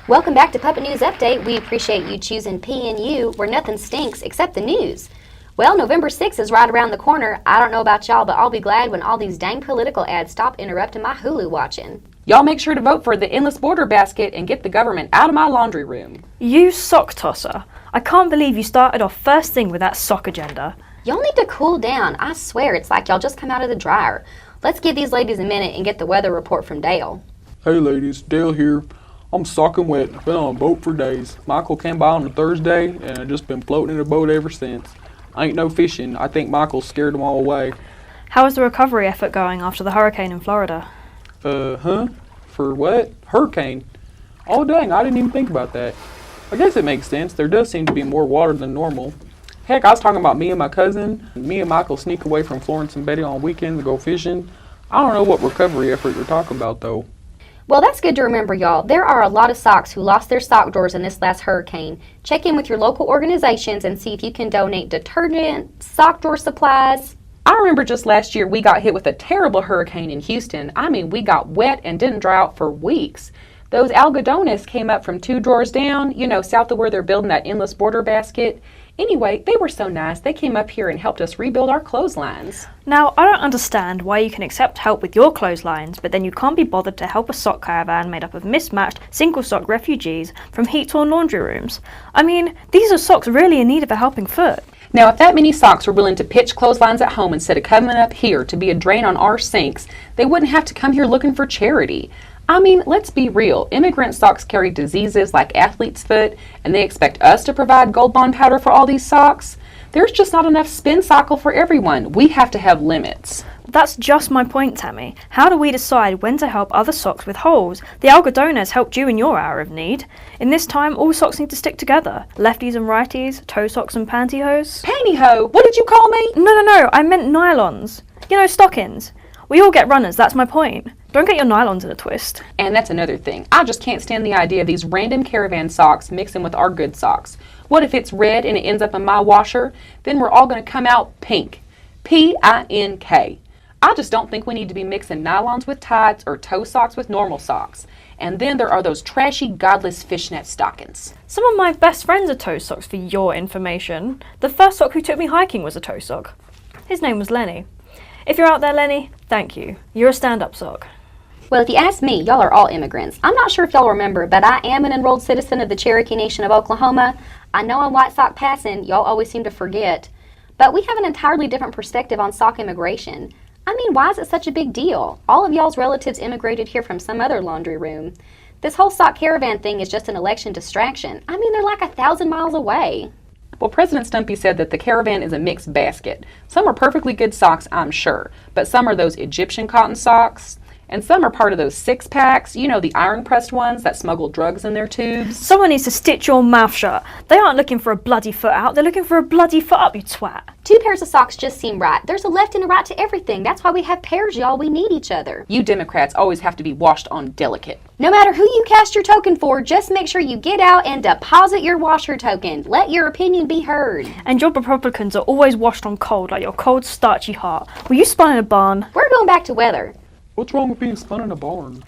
Welcome back to Puppet News Update. We appreciate you choosing P&U, where nothing stinks except the news. Well, November 6th is right around the corner. I don't know about y'all, but I'll be glad when all these dang political ads stop interrupting my Hulu watching. Y'all make sure to vote for the endless border basket and get the government out of my laundry room. You sock tosser. I can't believe you started off first thing with that sock agenda. Y'all need to cool down. I swear, it's like y'all just come out of the dryer. Let's give these ladies a minute and get the weather report from Dale. Hey ladies, Dale here. I'm soaking wet. I've been on a boat for days. Michael came by on a Thursday and I've just been floating in a boat ever since. I ain't no fishing. I think Michael scared them all away. How is the recovery effort going after the hurricane in Florida? For what? Hurricane? Oh dang, I didn't even think about that. I guess it makes sense. There does seem to be more water than normal. Heck, I was talking about me and my cousin. Me and Michael sneak away from Florence and Betty on weekends to go fishing. I don't know what recovery effort you're talking about though. Well, that's good to remember, y'all. There are a lot of socks who lost their sock drawers in this last hurricane. Check in with your local organizations and see if you can donate detergent, sock drawer supplies. I remember just last year we got hit with a terrible hurricane in Houston. I mean, we got wet and didn't dry out for weeks. Those algodones came up from 2 drawers down, south of where they're building that endless border basket. Anyway, they were so nice. They came up here and helped us rebuild our clotheslines. Now, I don't understand why you can accept help with your clotheslines, but then you can't be bothered to help a sock caravan made up of mismatched, single-sock refugees from heat-torn laundry rooms. I mean, these are socks really in need of a helping foot. Now, if that many socks were willing to pitch clotheslines at home instead of coming up here to be a drain on our sinks, they wouldn't have to come here looking for charity. I mean, let's be real. Immigrant socks carry diseases like athlete's foot, and they expect us to provide Gold Bond powder for all these socks? There's just not enough spin cycle for everyone. We have to have limits. That's just my point, Tammy. How do we decide when to help other socks with holes? The algodones helped you in your hour of need. In this time, all socks need to stick together. Lefties and righties, toe socks and pantyhose. Pantyhose? What did you call me? No, I meant nylons. Stockings. We all get runners, that's my point. Don't get your nylons in a twist. And that's another thing. I just can't stand the idea of these random caravan socks mixing with our good socks. What if it's red and it ends up in my washer? Then we're all going to come out pink. P-I-N-K. I just don't think we need to be mixing nylons with tights or toe socks with normal socks. And then there are those trashy, godless fishnet stockings. Some of my best friends are toe socks, for your information. The first sock who took me hiking was a toe sock. His name was Lenny. If you're out there, Lenny, thank you. You're a stand-up sock. Well, if you ask me, y'all are all immigrants. I'm not sure if y'all remember, but I am an enrolled citizen of the Cherokee Nation of Oklahoma. I know I'm white sock passing, y'all always seem to forget. But we have an entirely different perspective on sock immigration. I mean, why is it such a big deal? All of y'all's relatives immigrated here from some other laundry room. This whole sock caravan thing is just an election distraction. I mean, they're like 1,000 miles away. Well, President Stumpy said that the caravan is a mixed basket. Some are perfectly good socks, I'm sure, but some are those Egyptian cotton socks, and some are part of those six-packs, the iron-pressed ones that smuggle drugs in their tubes. Someone needs to stitch your mouth shut. They aren't looking for a bloody foot out, they're looking for a bloody foot up, you twat. 2 pairs of socks just seem right. There's a left and a right to everything. That's why we have pairs, y'all. We need each other. You Democrats always have to be washed on delicate. No matter who you cast your token for, just make sure you get out and deposit your washer token. Let your opinion be heard. And your Republicans are always washed on cold, like your cold, starchy heart. Were you spun in a barn? We're going back to weather. What's wrong with being spun in a barn?